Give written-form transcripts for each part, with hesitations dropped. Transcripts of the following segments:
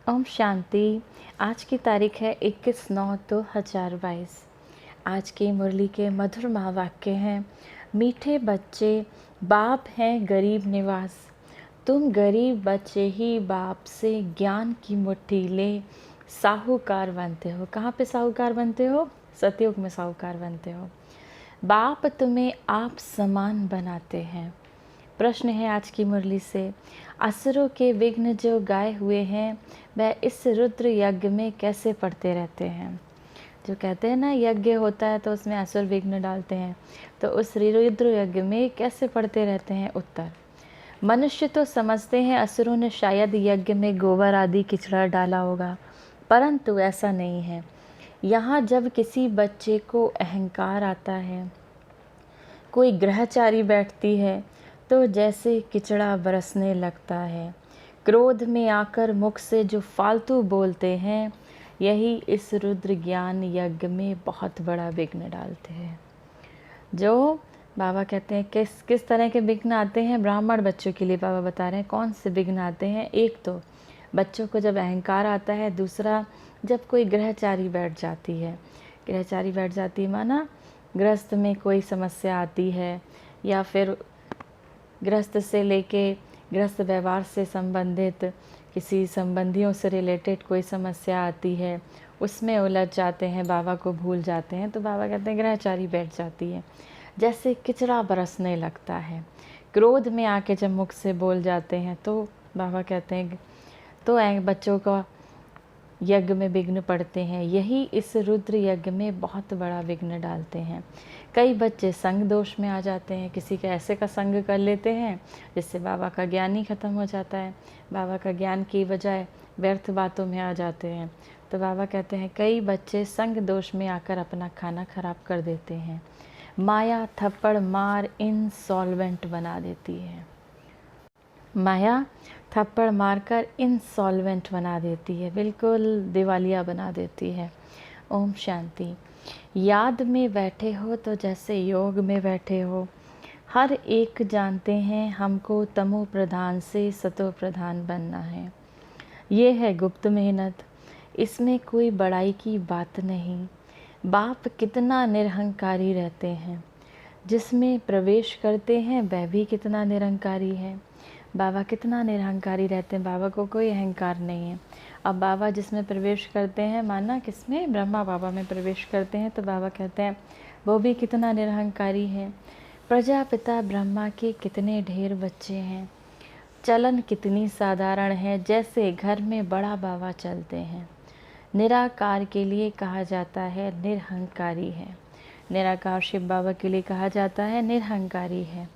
ओम शांति। आज की तारीख है 21/9/2022। आज की मुरली के मधुर महावाक्य हैं, मीठे बच्चे बाप हैं गरीब निवास। तुम गरीब बच्चे ही बाप से ज्ञान की मुट्ठी ले साहूकार बनते हो। कहाँ पे साहूकार बनते हो? सतयुग में साहूकार बनते हो। बाप तुम्हें आप समान बनाते हैं। प्रश्न है आज की मुरली से, असुरों के विघ्न जो गाए हुए हैं वह इस रुद्र यज्ञ में कैसे पढ़ते रहते हैं? जो कहते हैं ना यज्ञ होता है तो उसमें असुर विघ्न डालते हैं, तो उस रुद्र यज्ञ में कैसे पढ़ते रहते हैं? उत्तर, मनुष्य तो समझते हैं असुरों ने शायद यज्ञ में गोबर आदि किचड़ा डाला होगा, परंतु ऐसा नहीं है। यहाँ जब किसी बच्चे को अहंकार आता है, कोई ग्रहचारी बैठती है तो जैसे किचड़ा बरसने लगता है। क्रोध में आकर मुख से जो फालतू बोलते हैं, यही इस रुद्र ज्ञान यज्ञ में बहुत बड़ा विघ्न डालते हैं। जो बाबा कहते हैं किस किस तरह के विघ्न आते हैं ब्राह्मण बच्चों के लिए, बाबा बता रहे हैं कौन से विघ्न आते हैं। एक तो बच्चों को जब अहंकार आता है, दूसरा जब कोई ग्रहचारी बैठ जाती है। ग्रहचारी बैठ जाती है माना गृहस्थ में कोई समस्या आती है, या फिर गृहस्थ से लेके गृहस्थ व्यवहार से संबंधित किसी संबंधियों से रिलेटेड कोई समस्या आती है, उसमें उलझ जाते हैं, बाबा को भूल जाते हैं, तो बाबा कहते हैं ग्रहचारी बैठ जाती है। जैसे किचड़ा बरसने लगता है, क्रोध में आके जब मुख से बोल जाते हैं, तो बाबा कहते हैं तो बच्चों का यज्ञ में विघ्न पड़ते हैं। यही इस रुद्र यज्ञ में बहुत बड़ा विघ्न डालते हैं। कई बच्चे संग दोष में आ जाते हैं, किसी के ऐसे का संग कर लेते हैं जिससे बाबा का ज्ञान ही खत्म हो जाता है। बाबा का ज्ञान की बजाय व्यर्थ बातों में आ जाते हैं। तो बाबा कहते हैं कई बच्चे संग दोष में आकर अपना खाना खराब कर देते हैं। माया थप्पड़ मार इनसॉल्वेंट बना देती है। माया थप्पड़ मारकर इनसॉल्वेंट बना देती है, बिल्कुल दिवालिया बना देती है। ओम शांति। याद में बैठे हो तो जैसे योग में बैठे हो। हर एक जानते हैं हमको तमो प्रधान से सतो प्रधान बनना है। ये है गुप्त मेहनत, इसमें कोई बड़ाई की बात नहीं। बाप कितना निरहंकारी रहते हैं, जिसमें प्रवेश करते हैं वह भी कितना निरहंकारी है। बाबा कितना निरहंकारी रहते हैं, बाबा को कोई अहंकार नहीं है। अब बाबा जिसमें प्रवेश करते हैं, माना किसमें? ब्रह्मा बाबा में प्रवेश करते हैं, तो बाबा कहते हैं वो भी कितना निरहंकारी है। प्रजापिता ब्रह्मा के कितने ढेर बच्चे हैं, चलन कितनी साधारण है, जैसे घर में बड़ा बाबा चलते हैं। निराकार के लिए कहा जाता है निरहंकारी है। निराकार शिव बाबा के लिए कहा जाता है निरहंकारी है।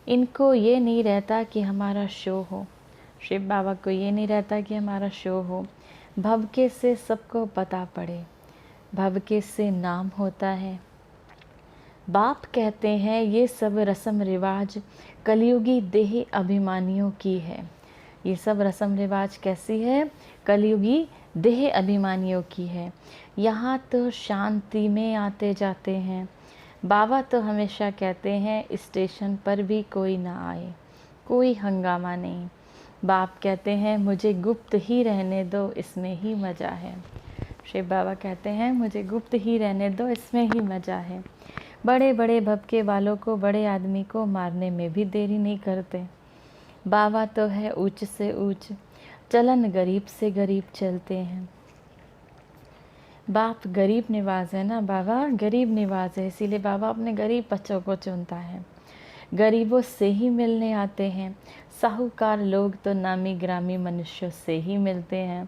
इनको ये नहीं रहता कि हमारा शो हो, शिव बाबा को ये नहीं रहता कि हमारा शो हो। भवके से सबको पता पड़े, भवके से नाम होता है। बाप कहते हैं ये सब रस्म रिवाज कलयुगी देह अभिमानियों की है। ये सब रस्म रिवाज कैसी है? कलयुगी देह अभिमानियों की है। यहाँ तो शांति में आते जाते हैं। बाबा तो हमेशा कहते हैं स्टेशन पर भी कोई ना आए, कोई हंगामा नहीं। बाप कहते हैं मुझे गुप्त ही रहने दो, इसमें ही मज़ा है। शिव बाबा कहते हैं मुझे गुप्त ही रहने दो, इसमें ही मज़ा है। बड़े बड़े भभके वालों को, बड़े आदमी को मारने में भी देरी नहीं करते। बाबा तो है ऊंच से ऊंच, चलन गरीब से गरीब चलते हैं। बाप गरीब निवाज है ना, बाबा गरीब निवाज है, इसीलिए बाबा अपने गरीब बच्चों को चुनता है। गरीबों से ही मिलने आते हैं। साहूकार लोग तो नामी ग्रामी मनुष्यों से ही मिलते हैं,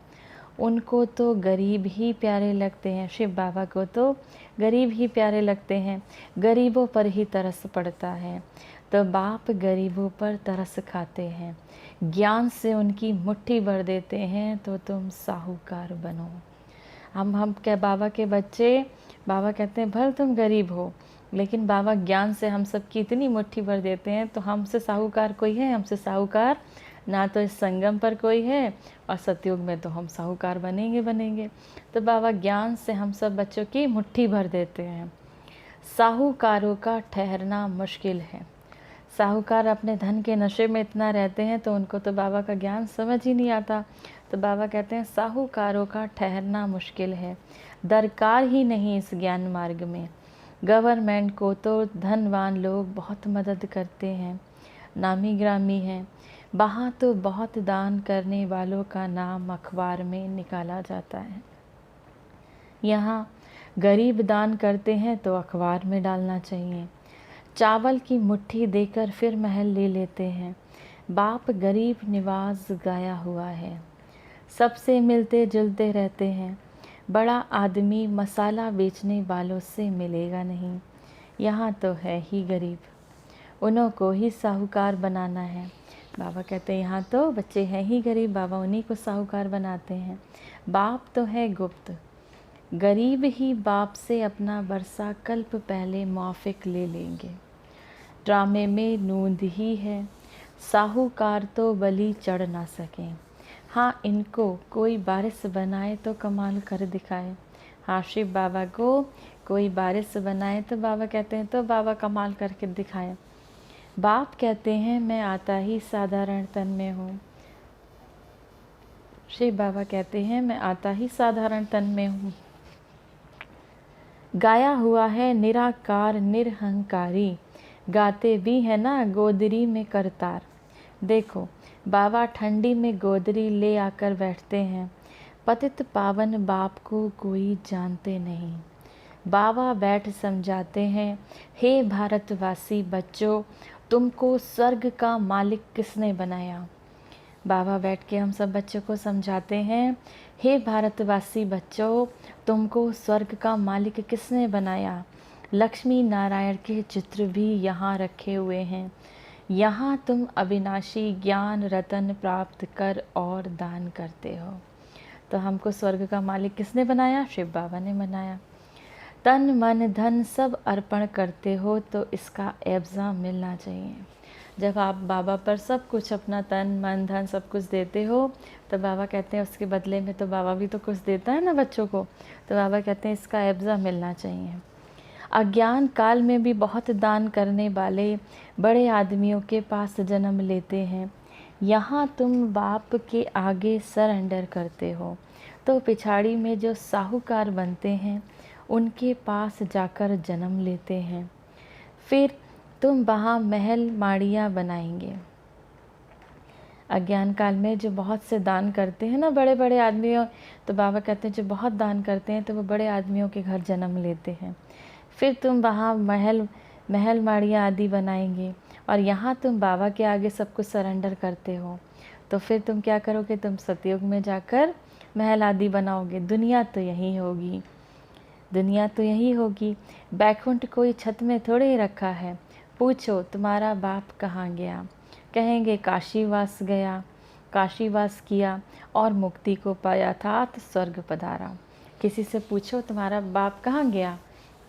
उनको तो गरीब ही प्यारे लगते हैं। शिव बाबा को तो गरीब ही प्यारे लगते हैं, गरीबों पर ही तरस पड़ता है। तो बाप गरीबों पर तरस खाते हैं, ज्ञान से उनकी मुट्ठी भर देते हैं, तो तुम साहूकार बनो। हम क्या बाबा के बच्चे, बाबा कहते हैं भले तुम गरीब हो, लेकिन बाबा ज्ञान से हम सब की इतनी मुट्ठी भर देते हैं, तो हमसे साहूकार कोई है? हमसे साहूकार ना तो इस संगम पर कोई है, और सतयुग में तो हम साहूकार बनेंगे। तो बाबा ज्ञान से हम सब बच्चों की मुट्ठी भर देते हैं। साहूकारों का ठहरना मुश्किल है। साहूकार अपने धन के नशे में इतना रहते हैं, तो उनको तो बाबा का ज्ञान समझ ही नहीं आता। तो बाबा कहते हैं साहूकारों का ठहरना मुश्किल है, दरकार ही नहीं इस ज्ञान मार्ग में। गवर्नमेंट को तो धनवान लोग बहुत मदद करते हैं, नामी ग्रामी हैं, वहाँ तो बहुत दान करने वालों का नाम अखबार में निकाला जाता है। यहाँ गरीब दान करते हैं तो अखबार में डालना चाहिए। चावल की मुट्ठी देकर फिर महल ले लेते हैं। बाप गरीब निवाज गाया हुआ है, सबसे मिलते जुलते रहते हैं। बड़ा आदमी मसाला बेचने वालों से मिलेगा नहीं, यहाँ तो है ही गरीब, उन्हों को ही साहूकार बनाना है। बाबा कहते हैं यहाँ तो बच्चे हैं ही गरीब, बाबा उन्हीं को साहूकार बनाते हैं। बाप तो है गुप्त, गरीब ही बाप से अपना वर्षा कल्प पहले मुआफिक ले लेंगे। ड्रामे में नूंद ही है, साहूकार तो बलि चढ़ ना सकें। हाँ, इनको कोई बारिश बनाए तो कमाल कर दिखाए। हाँ, शिव बाबा को कोई बारिश बनाए तो बाबा कहते हैं तो बाबा कमाल करके दिखाए। बाप कहते हैं मैं आता ही साधारण तन में हूँ। शिव बाबा कहते हैं मैं आता ही साधारण तन में हूँ। गाया हुआ है निराकार निरहंकारी, गाते भी है ना गोदरी में करतार। देखो बाबा ठंडी में गोदरी ले आकर बैठते हैं। पतित पावन बाप को कोई जानते नहीं। बाबा बैठ समझाते हैं, हे भारतवासी बच्चों, तुमको स्वर्ग का मालिक किसने बनाया। बाबा बैठ के हम सब बच्चों को समझाते हैं, हे भारतवासी बच्चों, तुमको स्वर्ग का मालिक किसने बनाया। लक्ष्मी नारायण के चित्र भी यहाँ रखे हुए हैं। यहाँ तुम अविनाशी ज्ञान रतन प्राप्त कर और दान करते हो। तो हमको स्वर्ग का मालिक किसने बनाया? शिव बाबा ने बनाया। तन मन धन सब अर्पण करते हो तो इसका एवज़ा मिलना चाहिए। जब आप बाबा पर सब कुछ अपना तन मन धन सब कुछ देते हो तो बाबा कहते हैं उसके बदले में तो बाबा भी तो कुछ देता है ना बच्चों को। तो बाबा कहते हैं इसका एवज़ा मिलना चाहिए। अज्ञान काल में भी बहुत दान करने वाले बड़े आदमियों के पास जन्म लेते हैं। यहाँ तुम बाप के आगे सरेंडर करते हो तो पिछाड़ी में जो साहूकार बनते हैं उनके पास जाकर जन्म लेते हैं। फिर तुम वहाँ महल माड़ियाँ बनाएंगे। अज्ञान काल में जो बहुत से दान करते हैं ना बड़े बड़े आदमियों, तो बाबा कहते हैं जो बहुत दान करते हैं तो वो बड़े आदमियों के घर जन्म लेते हैं। फिर तुम वहाँ महल माड़ियाँ आदि बनाएंगे और यहाँ तुम बाबा के आगे सब कुछ सरेंडर करते हो। तो फिर तुम क्या करोगे? तुम सतयुग में जाकर महल आदि बनाओगे। दुनिया तो यही होगी, दुनिया तो यही होगी। बैकुंठ कोई छत में थोड़े ही रखा है। पूछो तुम्हारा बाप कहाँ गया? कहेंगे काशीवास गया, काशीवास किया और मुक्ति को पाया था तो स्वर्ग पधारा। किसी से पूछो तुम्हारा बाप कहाँ गया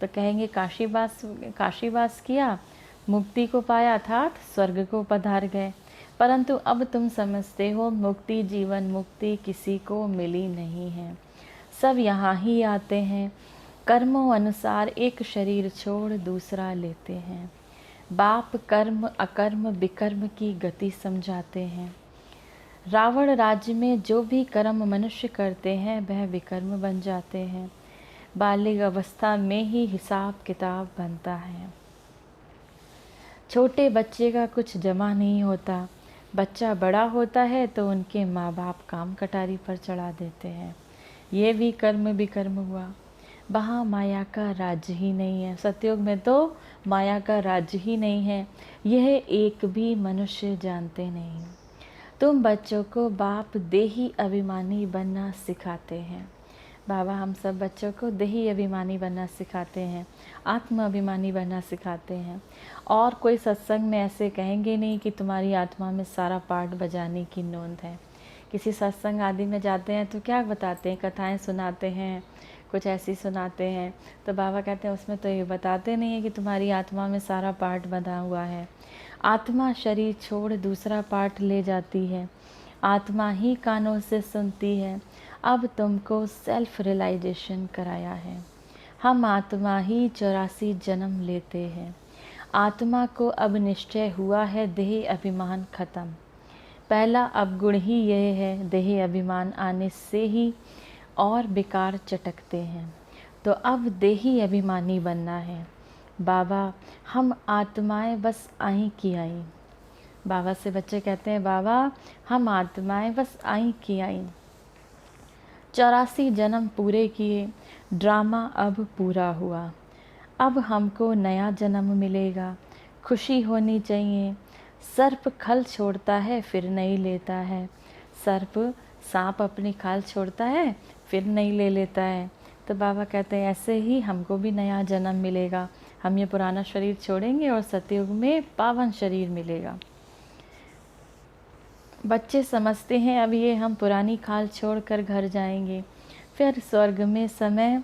तो कहेंगे काशीवास किया, मुक्ति को पाया था तो स्वर्ग को पधार गए। परंतु अब तुम समझते हो मुक्ति जीवन मुक्ति किसी को मिली नहीं है। सब यहाँ ही आते हैं, कर्मों अनुसार एक शरीर छोड़ दूसरा लेते हैं। बाप कर्म अकर्म विकर्म की गति समझाते हैं। रावण राज्य में जो भी कर्म मनुष्य करते हैं वह विकर्म बन जाते हैं। बालिग अवस्था में ही हिसाब किताब बनता है। छोटे बच्चे का कुछ जमा नहीं होता। बच्चा बड़ा होता है तो उनके माँ बाप काम कटारी पर चढ़ा देते हैं। ये भी कर्म विकर्म हुआ। वहाँ माया का राज्य ही नहीं है। सतयुग में तो माया का राज्य ही नहीं है, यह एक भी मनुष्य जानते नहीं। तुम बच्चों को बाप देही अभिमानी बनना सिखाते हैं। बाबा हम सब बच्चों को देही अभिमानी बनना सिखाते हैं, आत्म अभिमानी बनना सिखाते हैं। और कोई सत्संग में ऐसे कहेंगे नहीं कि तुम्हारी आत्मा में सारा पार्ट बजाने की नोंद है। किसी सत्संग आदि में जाते हैं तो क्या बताते हैं? कथाएं सुनाते हैं, कुछ ऐसी सुनाते हैं। तो बाबा कहते हैं उसमें तो ये बताते नहीं है कि तुम्हारी आत्मा में सारा पार्ट बंधा हुआ है। आत्मा शरीर छोड़ दूसरा पार्ट ले जाती है। आत्मा ही कानों से सुनती है। अब तुमको सेल्फ रियलाइजेशन कराया है। हम आत्मा ही 84 जन्म लेते हैं। आत्मा को अब निश्चय हुआ है देह अभिमान खत्म। पहला अवगुण ही यह है, देह अभिमान आने से ही और बेकार चटकते हैं। तो अब देही अभिमानी बनना है। बाबा हम आत्माएं बस आई की आई। बाबा से बच्चे कहते हैं, बाबा हम आत्माएं बस आई की आई। 84 जन्म पूरे किए, ड्रामा अब पूरा हुआ। अब हमको नया जन्म मिलेगा, खुशी होनी चाहिए। सर्प खल छोड़ता है फिर नहीं लेता है। सर्प सांप अपनी खाल छोड़ता है फिर नहीं ले लेता है। तो बाबा कहते हैं ऐसे ही हमको भी नया जन्म मिलेगा। हम ये पुराना शरीर छोड़ेंगे और सतयुग में पावन शरीर मिलेगा। बच्चे समझते हैं अब ये हम पुरानी खाल छोड़कर घर जाएंगे, फिर स्वर्ग में समय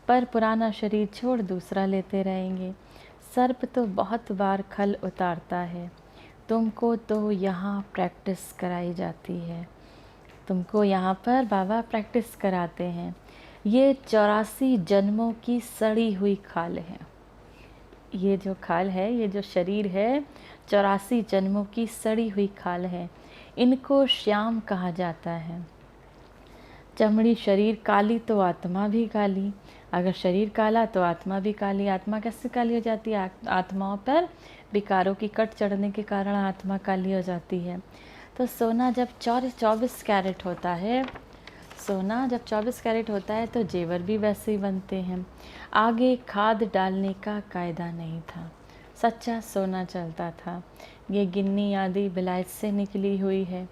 पर पुराना शरीर छोड़ दूसरा लेते रहेंगे। सर्प तो बहुत बार खल उतारता है, तुमको तो यहाँ प्रैक्टिस कराई जाती है। तुमको यहाँ पर बाबा प्रैक्टिस कराते हैं। ये 84 जन्मों की सड़ी हुई खाल है। ये जो खाल है, ये जो शरीर है, 84 जन्मों की सड़ी हुई खाल है। इनको श्याम कहा जाता है। चमड़ी शरीर काली तो आत्मा भी काली। अगर शरीर काला तो आत्मा भी काली। आत्मा कैसे काली हो जाती है? आत्माओं पर विकारों की कट चढ़ने के कारण आत्मा काली हो जाती है। तो सोना जब 24 कैरेट होता है, सोना जब 24 कैरेट होता है तो जेवर भी वैसे ही बनते हैं। आगे खाद डालने का कायदा नहीं था, सच्चा सोना चलता था। ये गिन्नी आदि बिलायत से निकली हुई है।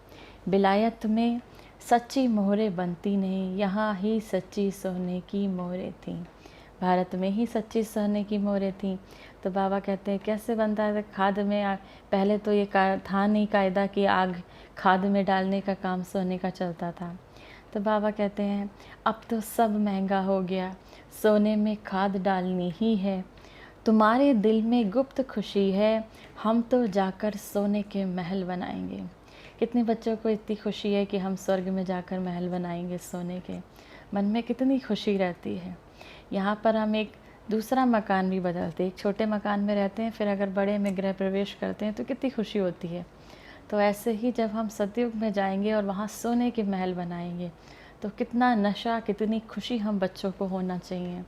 बिलायत में सच्ची मोहरें बनती नहीं, यहाँ ही सच्ची सोने की मोहरें थीं। भारत में ही सच्ची सोने की मोहरें थीं। तो बाबा कहते हैं कैसे बनता है खाद में? पहले तो ये था नहीं कायदा कि आग खाद में डालने का काम सोने का चलता था। तो बाबा कहते हैं अब तो सब महंगा हो गया, सोने में खाद डालनी ही है। तुम्हारे दिल में गुप्त खुशी है, हम तो जाकर सोने के महल बनाएंगे। कितने बच्चों को इतनी खुशी है कि हम स्वर्ग में जाकर महल बनाएंगे सोने के। मन में कितनी खुशी रहती है। यहाँ पर हम एक दूसरा मकान भी बदलते हैं, एक छोटे मकान में रहते हैं, फिर अगर बड़े में गृह प्रवेश करते हैं तो कितनी खुशी होती है। तो ऐसे ही जब हम सतयुग में जाएंगे और वहाँ सोने के महल बनाएंगे तो कितना नशा, कितनी खुशी हम बच्चों को होना चाहिए।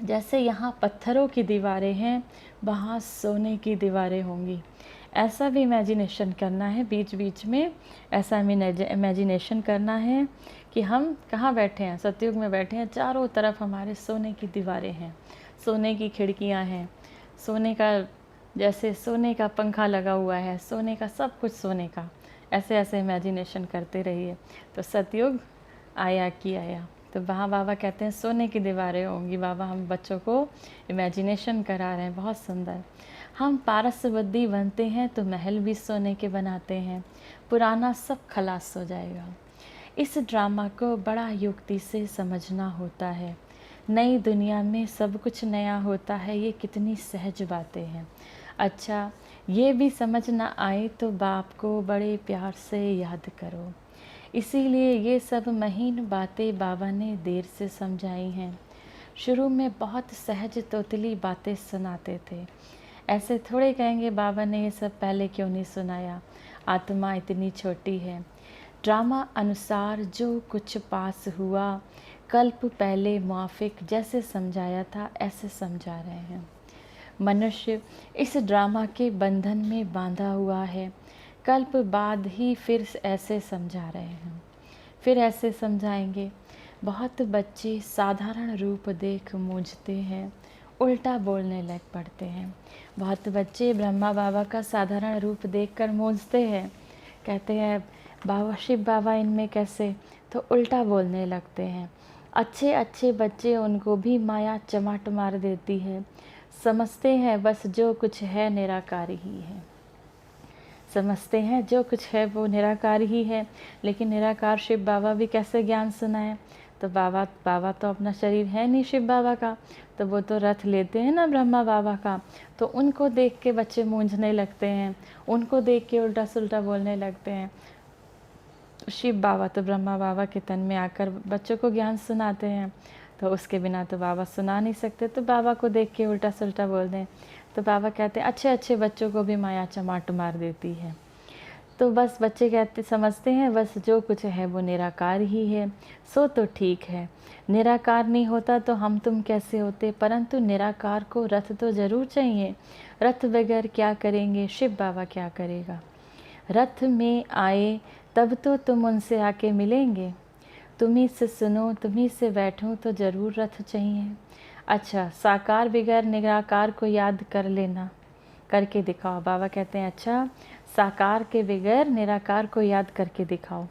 जैसे यहाँ पत्थरों की दीवारें हैं, वहाँ सोने की दीवारें होंगी। ऐसा भी इमेजिनेशन करना है बीच बीच में। ऐसा इमेजिनेशन करना है कि हम कहाँ बैठे हैं? सतयुग में बैठे हैं। चारों तरफ हमारे सोने की दीवारें हैं, सोने की खिड़कियाँ हैं, सोने का जैसे सोने का पंखा लगा हुआ है, सोने का सब कुछ सोने का। ऐसे ऐसे इमेजिनेशन करते रहिए तो सतयुग आया कि आया। तो वहाँ बाबा कहते हैं सोने की दीवारें होंगी। बाबा हम बच्चों को इमेजिनेशन करा रहे हैं, बहुत सुंदर। हम पारस बुद्धि बनते हैं तो महल भी सोने के बनाते हैं, पुराना सब खलास हो जाएगा। इस ड्रामा को बड़ा युक्ति से समझना होता है। नई दुनिया में सब कुछ नया होता है, ये कितनी सहज बातें हैं। अच्छा, ये भी समझ ना आए तो बाप को बड़े प्यार से याद करो। इसीलिए ये सब महीन बातें बाबा ने देर से समझाई हैं। शुरू में बहुत सहज तोतली बातें सुनाते थे। ऐसे थोड़े कहेंगे बाबा ने ये सब पहले क्यों नहीं सुनाया, आत्मा इतनी छोटी है। ड्रामा अनुसार जो कुछ पास हुआ, कल्प पहले मुआफिक जैसे समझाया था ऐसे समझा रहे हैं। मनुष्य इस ड्रामा के बंधन में बांधा हुआ है, कल्प बाद ही फिर ऐसे समझा रहे हैं, फिर ऐसे समझाएंगे। बहुत बच्चे साधारण रूप देख मूंझते हैं, उल्टा बोलने लग पड़ते हैं। बहुत बच्चे ब्रह्मा बाबा का साधारण रूप देखकर मूंझते हैं, कहते हैं बाबा शिव बाबा इनमें कैसे, तो उल्टा बोलने लगते हैं। अच्छे अच्छे बच्चे उनको भी माया चमाट मार देती है, समझते हैं बस जो कुछ है निराकार ही है। समझते हैं जो कुछ है वो निराकार ही है, लेकिन निराकार शिव बाबा भी कैसे ज्ञान सुनाए? तो बाबा तो अपना शरीर है नहीं शिव बाबा का, तो वो तो रथ लेते हैं ना ब्रह्मा बाबा का। तो उनको देख के बच्चे मूंझने लगते हैं, उनको देख के उल्टा सुल्टा बोलने लगते हैं। शिव बाबा तो ब्रह्मा बाबा के तन में आकर बच्चों को ज्ञान सुनाते हैं, तो उसके बिना तो बाबा सुना नहीं सकते। तो बाबा को देख के उल्टा सुल्टा बोल दें तो बाबा कहते हैं अच्छे अच्छे बच्चों को भी माया चमाट मार देती है। तो बस बच्चे कहते समझते हैं बस जो कुछ है वो निराकार ही है, सो तो ठीक है। निराकार नहीं होता तो हम तुम कैसे होते, परंतु निराकार को रथ तो ज़रूर चाहिए। रथ बगैर क्या करेंगे, शिव बाबा क्या करेगा। रथ में आए तब तो तुम उनसे आके मिलेंगे। तुम्ही से सुनो, तुम्ही से बैठूं तो ज़रूर रथ चाहिए। अच्छा, साकार बगैर निराकार को याद कर लेना, करके दिखाओ। बाबा कहते हैं अच्छा, साकार के बगैर निराकार को याद करके दिखाओ,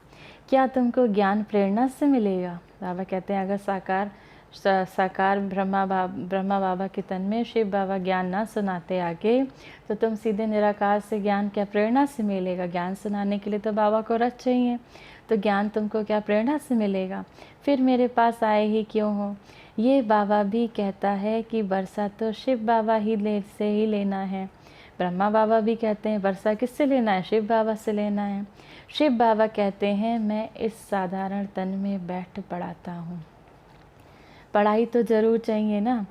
क्या तुमको ज्ञान प्रेरणा से मिलेगा। बाबा कहते हैं अगर साकार ब्रह्मा बाबा के तन में शिव बाबा ज्ञान ना सुनाते आगे, तो तुम सीधे निराकार से ज्ञान क्या प्रेरणा से मिलेगा। ज्ञान सुनाने के लिए तो बाबा को रथ चाहिए, तो ज्ञान तुमको क्या प्रेरणा से मिलेगा। फिर मेरे पास आए ही क्यों हो। ये बाबा भी कहता है कि वर्षा तो शिव बाबा से ही लेना है। ब्रह्मा बाबा भी कहते हैं वर्षा किससे लेना है, शिव बाबा से लेना है। शिव बाबा कहते हैं मैं इस साधारण तन में बैठ पढ़ाता हूँ। पढ़ाई तो ज़रूर चाहिए ना।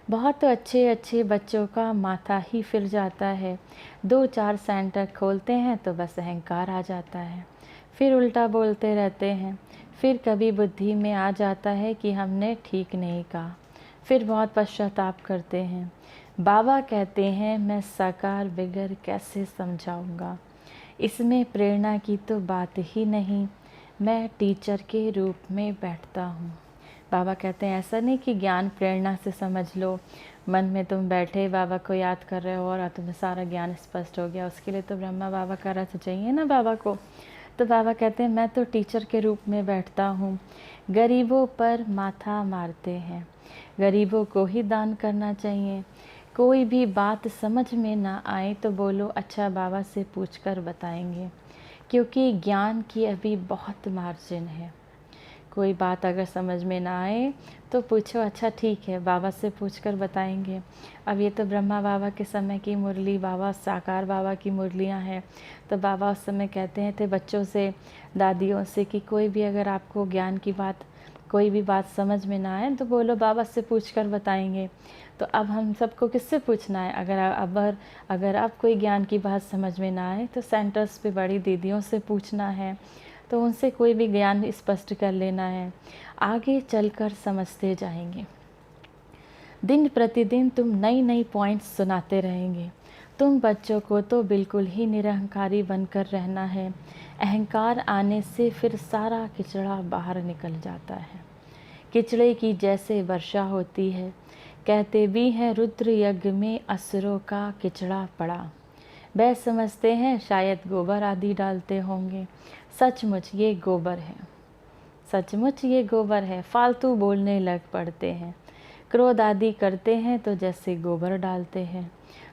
बहुत अच्छे अच्छे बच्चों का माथा ही फिर जाता है। 2-4 सेंटर खोलते हैं तो बस अहंकार आ जाता है, फिर उल्टा बोलते रहते हैं। फिर कभी बुद्धि में आ जाता है कि हमने ठीक नहीं कहा, फिर बहुत पश्चाताप करते हैं। बाबा कहते हैं मैं साकार बगैर कैसे समझाऊंगा, इसमें प्रेरणा की तो बात ही नहीं, मैं टीचर के रूप में बैठता हूँ। बाबा कहते हैं ऐसा नहीं कि ज्ञान प्रेरणा से समझ लो, मन में तुम बैठे बाबा को याद कर रहे हो और तुम्हें सारा ज्ञान स्पष्ट हो गया। उसके लिए तो ब्रह्मा बाबा का रथ चाहिए ना बाबा को। तो बाबा कहते हैं मैं तो टीचर के रूप में बैठता हूँ। गरीबों पर माथा मारते हैं, गरीबों को ही दान करना चाहिए। कोई भी बात समझ में ना आए तो बोलो अच्छा बाबा से पूछकर बताएंगे, क्योंकि ज्ञान की अभी बहुत मार्जिन है। कोई बात अगर समझ में ना आए तो पूछो अच्छा ठीक है बाबा से पूछकर बताएंगे। अब ये तो ब्रह्मा बाबा के समय की मुरली, बाबा साकार बाबा की मुरलियाँ हैं। तो बाबा उस समय कहते हैं थे बच्चों से, दादियों से कि कोई भी अगर आपको ज्ञान की बात, कोई भी बात समझ में ना आए तो बोलो बाबा से पूछकर बताएंगे। तो अब हम सबको किससे पूछना है, अगर अब कोई ज्ञान की बात समझ में ना आए तो सेंटर्स पे बड़ी दीदियों से पूछना है, तो उनसे कोई भी ज्ञान स्पष्ट कर लेना है। आगे चलकर समझते जाएंगे। दिन प्रतिदिन तुम नई नई पॉइंट्स सुनाते रहेंगे। तुम बच्चों को तो बिल्कुल ही निरहंकारी बनकर रहना है। अहंकार आने से फिर सारा किचड़ा बाहर निकल जाता है। किचड़े की जैसे वर्षा होती है। कहते भी हैं रुद्र यज्ञ में असुरों का किचड़ा पड़ा। वह समझते हैं शायद गोबर आदि डालते होंगे। सचमुच ये गोबर है, सचमुच ये गोबर है। फालतू बोलने लग पड़ते हैं। क्रोध आदि करते हैं तो जैसे गोबर डालते हैं।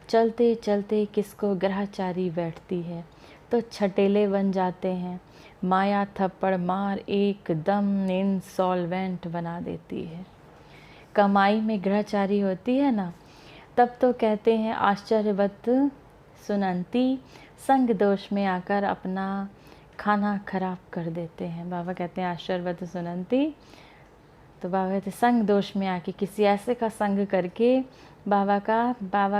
चलते चलते किसको ग्रहचारी बैठती है तो छटेले बन जाते हैं। माया थप्पड़ मार एकदम इंसॉल्वेंट बना देती है। कमाई में ग्रहचारी होती है ना, तब तो कहते हैं आश्चर्यवत सुनंती, संग दोष में आकर अपना खाना खराब कर देते हैं। बाबा कहते हैं आश्चर्यवत सुनंती, तो बाबा कहते संग दोष में आके किसी ऐसे का संग करके बाबा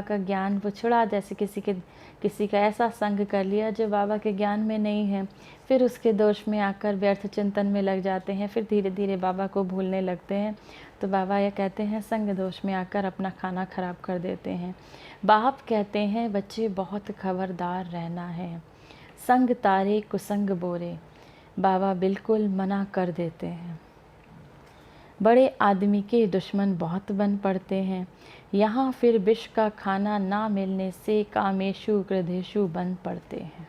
का ज्ञान वो छुड़ा, जैसे किसी का ऐसा संग कर लिया जो बाबा के ज्ञान में नहीं है, फिर उसके दोष में आकर व्यर्थ चिंतन में लग जाते हैं, फिर धीरे धीरे बाबा को भूलने लगते हैं। तो बाबा ये कहते हैं संग दोष में आकर अपना खाना खराब कर देते हैं। बाप कहते हैं बच्चे बहुत खबरदार रहना है, संग तारे कुसंग बोरे। बाबा बिल्कुल मना कर देते हैं। बड़े आदमी के दुश्मन बहुत बन पड़ते हैं। यहाँ फिर विष का खाना ना मिलने से कामेशु क्रोधेशु बन पड़ते हैं।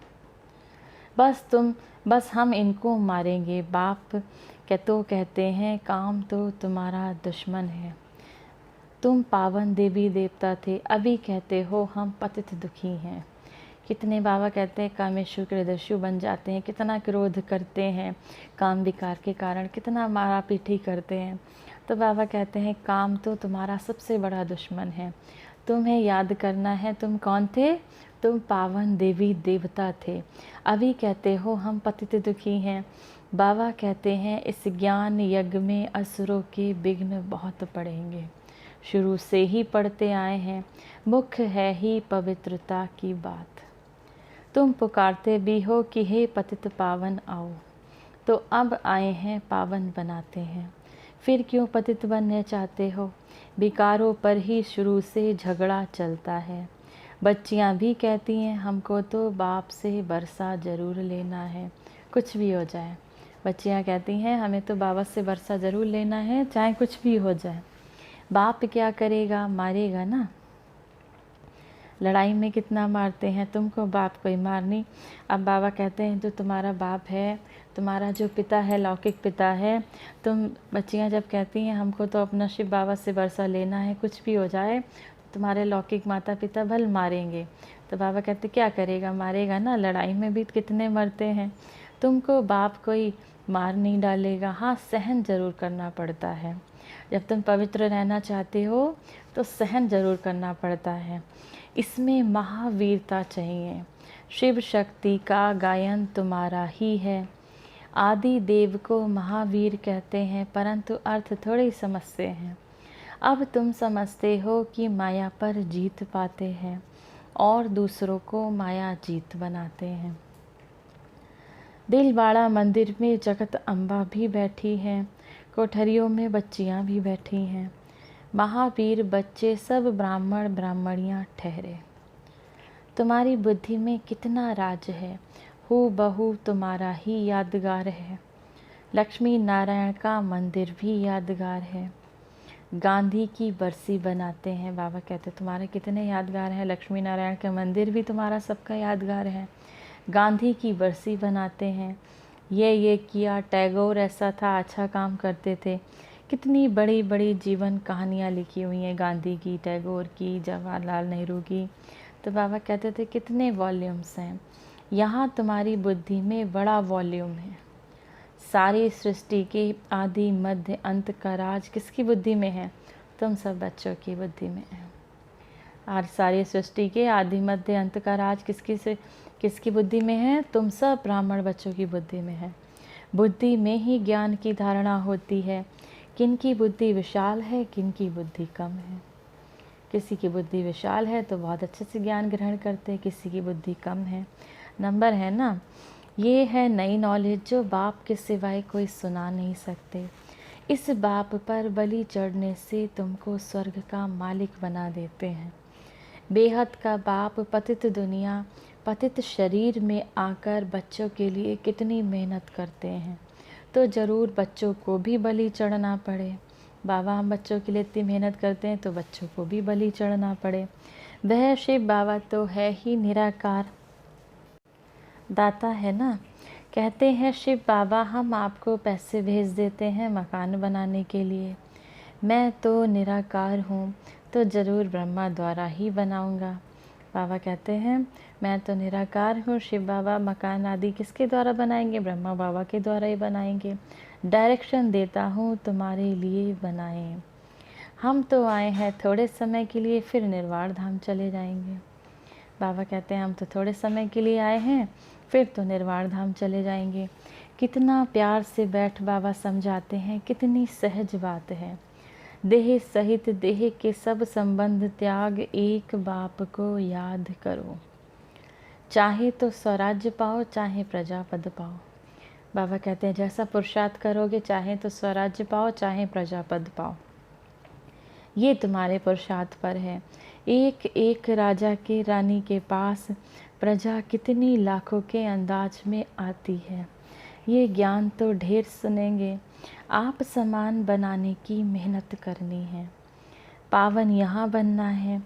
बस हम इनको मारेंगे। बाप तो कहते हैं काम तो तुम्हारा दुश्मन है। तुम पावन देवी देवता थे, अभी कहते हो हम पतित दुखी हैं। कितने बाबा कहते हैं कामेशु क्रोधेशु बन जाते हैं, कितना क्रोध करते हैं काम विकार के कारण, कितना मारा पीठी करते हैं। तो बाबा कहते हैं काम तो तुम्हारा सबसे बड़ा दुश्मन है। तुम्हें याद करना है तुम कौन थे, तुम पावन देवी देवता थे, अभी कहते हो हम पतित दुखी हैं। बाबा कहते हैं इस ज्ञान यज्ञ में असुरों के विघ्न बहुत पड़ेंगे, शुरू से ही पढ़ते आए हैं, मुख्य है ही पवित्रता की बात। तुम पुकारते भी हो कि हे पतित पावन आओ, तो अब आए हैं पावन बनाते हैं। फिर क्यों पतित बनने चाहते हो? बेकारों पर ही शुरू से झगड़ा चलता है। बच्चियां भी कहती हैं हमको तो बाप से बरसा ज़रूर लेना है, कुछ भी हो जाए। बच्चियां कहती हैं हमें तो बाबा से बरसा ज़रूर लेना है, चाहे कुछ भी हो जाए। बाप क्या करेगा? मारेगा ना। लड़ाई में कितना मारते हैं, तुमको बाप कोई मारनी। अब बाबा कहते हैं जो तुम्हारा बाप है, तुम्हारा जो पिता है, लौकिक पिता है, तुम बच्चियां जब कहती हैं हमको तो अपना शिव बाबा से बरसा लेना है, कुछ भी हो जाए, तुम्हारे लौकिक माता पिता भल मारेंगे। तो बाबा कहते क्या करेगा? मारेगा ना। लड़ाई में भी कितने मरते हैं। तुमको बाप कोई मार नहीं डालेगा, हाँ सहन ज़रूर करना पड़ता है। जब तुम पवित्र रहना चाहते हो तो सहन ज़रूर करना पड़ता है। इसमें महावीरता चाहिए। शिव शक्ति का गायन तुम्हारा ही है। आदि देव को महावीर कहते हैं, परंतु अर्थ थोड़े समझते हैं। अब तुम समझते हो कि माया पर जीत पाते हैं और दूसरों को माया जीत बनाते हैं। दिलवाड़ा मंदिर में जगत अम्बा भी बैठी हैं, कोठरियों में बच्चियां भी बैठी हैं। महावीर बच्चे सब ब्राह्मण ब्राह्मणियां ठहरे। तुम्हारी बुद्धि में कितना राज है, हू बहू तुम्हारा ही यादगार है। लक्ष्मी नारायण का मंदिर भी यादगार है। गांधी की बरसी बनाते हैं। बाबा कहते तुम्हारे कितने यादगार हैं। लक्ष्मी नारायण का मंदिर भी तुम्हारा सबका यादगार है। गांधी की बरसी बनाते हैं। ये किया, टैगोर ऐसा था, अच्छा काम करते थे। कितनी बड़ी बड़ी जीवन कहानियाँ लिखी हुई हैं गांधी की, टैगोर की, जवाहरलाल नेहरू की। तो बाबा कहते थे कितने वॉल्यूम्स हैं। यहाँ तुम्हारी बुद्धि में बड़ा वॉल्यूम है। सारी सृष्टि के आदि मध्य अंत का राज किसकी बुद्धि में है? तुम सब बच्चों की बुद्धि में है। और सारी सृष्टि के आदि मध्य अंत का राज किसकी बुद्धि में है? तुम सब ब्राह्मण बच्चों की बुद्धि में है। बुद्धि में ही ज्ञान की धारणा होती है। किन की बुद्धि विशाल है, किन की बुद्धि कम है। किसी की बुद्धि विशाल है तो बहुत अच्छे से ज्ञान ग्रहण करते हैं, किसी की बुद्धि कम है। नंबर है ना। ये है नई नॉलेज जो बाप के सिवाय कोई सुना नहीं सकते। इस बाप पर बलि चढ़ने से तुमको स्वर्ग का मालिक बना देते हैं। बेहद का बाप पतित दुनिया, पतित शरीर में आकर बच्चों के लिए कितनी मेहनत करते हैं, तो ज़रूर बच्चों को भी बलि चढ़ना पड़े। बाबा हम बच्चों के लिए इतनी मेहनत करते हैं तो बच्चों को भी बलि चढ़ना पड़े। वह शिव बाबा तो है ही निराकार दाता है ना। कहते हैं शिव बाबा हम आपको पैसे भेज देते हैं मकान बनाने के लिए। मैं तो निराकार हूँ तो ज़रूर ब्रह्मा द्वारा ही बनाऊँगा। बाबा कहते हैं मैं तो निराकार हूँ, शिव बाबा मकान आदि किसके द्वारा बनाएंगे? ब्रह्मा बाबा के द्वारा ही बनाएंगे। डायरेक्शन देता हूँ तुम्हारे लिए बनाएं। हम तो आए हैं थोड़े समय के लिए, फिर निर्वाण धाम चले जाएंगे। बाबा कहते हैं हम तो थोड़े समय के लिए आए हैं, फिर तो निर्वाण धाम चले जाएंगे। कितना प्यार से बैठ बाबा समझाते हैं, कितनी सहज बात है। देह सहित देह के सब संबंध त्याग, एक बाप को याद करो। चाहे तो स्वराज्य पाओ, चाहे प्रजा पद पाओ। बाबा कहते हैं जैसा पुरुषार्थ करोगे, चाहे तो स्वराज्य पाओ, चाहे प्रजा पद पाओ, ये तुम्हारे पुरुषार्थ पर है। एक एक राजा के रानी के पास प्रजा कितनी लाखों के अंदाज में आती है। ये ज्ञान तो ढेर सुनेंगे। आप समान बनाने की मेहनत करनी है। पावन यहाँ बनना है।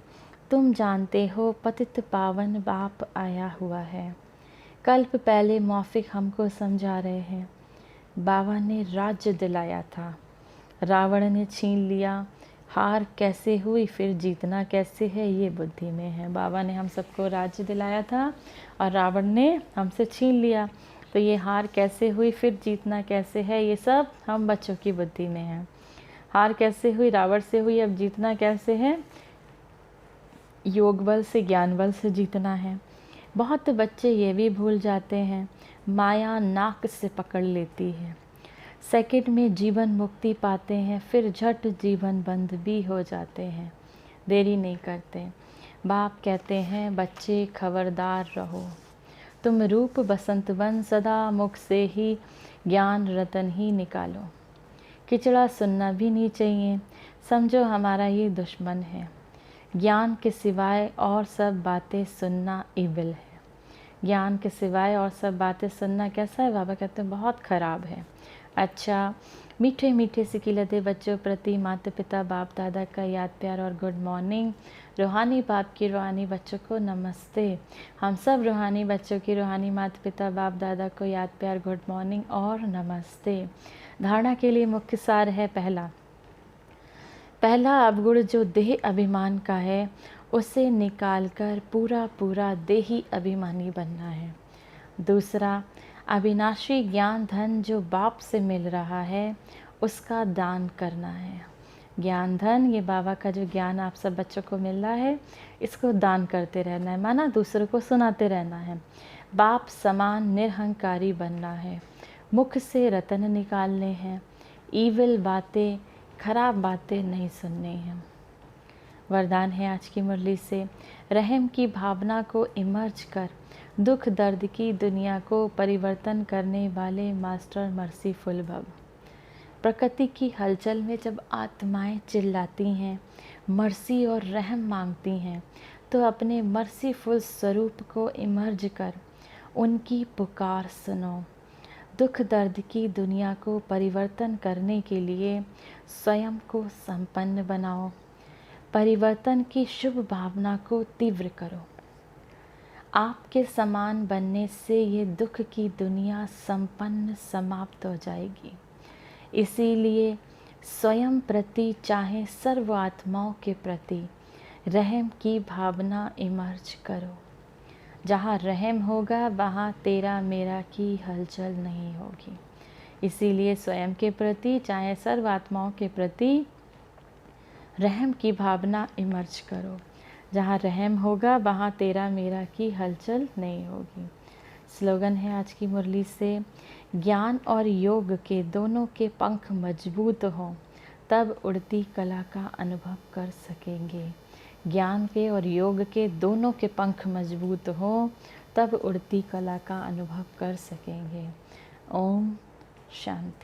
तुम जानते हो पतित पावन बाप आया हुआ है। कल्प पहले मौफिक हमको समझा रहे हैं। बाबा ने राज्य दिलाया था, रावण ने छीन लिया। हार कैसे हुई, फिर जीतना कैसे है, ये बुद्धि में है। बाबा ने हम सबको राज्य दिलाया था और रावण ने हमसे छीन लिया, तो ये हार कैसे हुई, फिर जीतना कैसे है, ये सब हम बच्चों की बुद्धि में है। हार कैसे हुई, रावण से हुई, अब जीतना कैसे है, योग बल से, ज्ञान बल से जीतना है। बहुत बच्चे ये भी भूल जाते हैं, माया नाक से पकड़ लेती है। सेकंड में जीवन मुक्ति पाते हैं, फिर झट जीवन बंद भी हो जाते हैं, देरी नहीं करते। बाप कहते हैं बच्चे खबरदार रहो, तुम रूप बसंत बन सदा मुख से ही ज्ञान रतन ही निकालो। किचड़ा सुनना भी नहीं चाहिए, समझो हमारा ये दुश्मन है। ज्ञान के सिवाय और सब बातें सुनना इविल है। ज्ञान के सिवाय और सब बातें सुनना कैसा है? बाबा कहते हैं बहुत ख़राब है। अच्छा, मीठे मीठे सिकिलते बच्चों प्रति माता पिता बाप दादा का याद प्यार और गुड मॉर्निंग। रूहानी बाप की रूहानी बच्चों को नमस्ते। हम सब रूहानी बच्चों की रूहानी माता पिता बाप दादा को याद प्यार गुड मॉर्निंग और नमस्ते। धारणा के लिए मुख्य सार है पहला अवगुण जो देह अभिमान का है उसे निकालकर पूरा पूरा देही अभिमानी बनना है। दूसरा, अविनाशी ज्ञान धन जो बाप से मिल रहा है उसका दान करना है। ज्ञान धन, ये बाबा का जो ज्ञान आप सब बच्चों को मिल रहा है, इसको दान करते रहना है, माना दूसरों को सुनाते रहना है। बाप समान निरहंकारी बनना है। मुख से रतन निकालने हैं। ईविल बातें, खराब बातें नहीं सुननी हैं। वरदान है आज की मुरली से, रहम की भावना को इमर्ज कर दुख दर्द की दुनिया को परिवर्तन करने वाले मास्टर मर्सीफुल भव। प्रकृति की हलचल में जब आत्माएं चिल्लाती हैं, मर्सी और रहम मांगती हैं, तो अपने मर्सीफुल स्वरूप को इमर्ज कर उनकी पुकार सुनो। दुख दर्द की दुनिया को परिवर्तन करने के लिए स्वयं को संपन्न बनाओ। परिवर्तन की शुभ भावना को तीव्र करो। आपके समान बनने से ये दुख की दुनिया संपन्न समाप्त हो जाएगी। इसीलिए स्वयं प्रति चाहे सर्व आत्माओं के प्रति रहम की भावना इमर्ज करो। जहाँ रहम होगा वहाँ तेरा मेरा की हलचल नहीं होगी। इसीलिए स्वयं के प्रति चाहे सर्व आत्माओं के प्रति रहम की भावना इमर्ज करो। जहाँ रहम होगा वहाँ तेरा मेरा की हलचल नहीं होगी। स्लोगन है आज की मुरली से, ज्ञान और योग के दोनों के पंख मजबूत हों तब उड़ती कला का अनुभव कर सकेंगे। ज्ञान के और योग के दोनों के पंख मजबूत हों तब उड़ती कला का अनुभव कर सकेंगे। ओम शांति।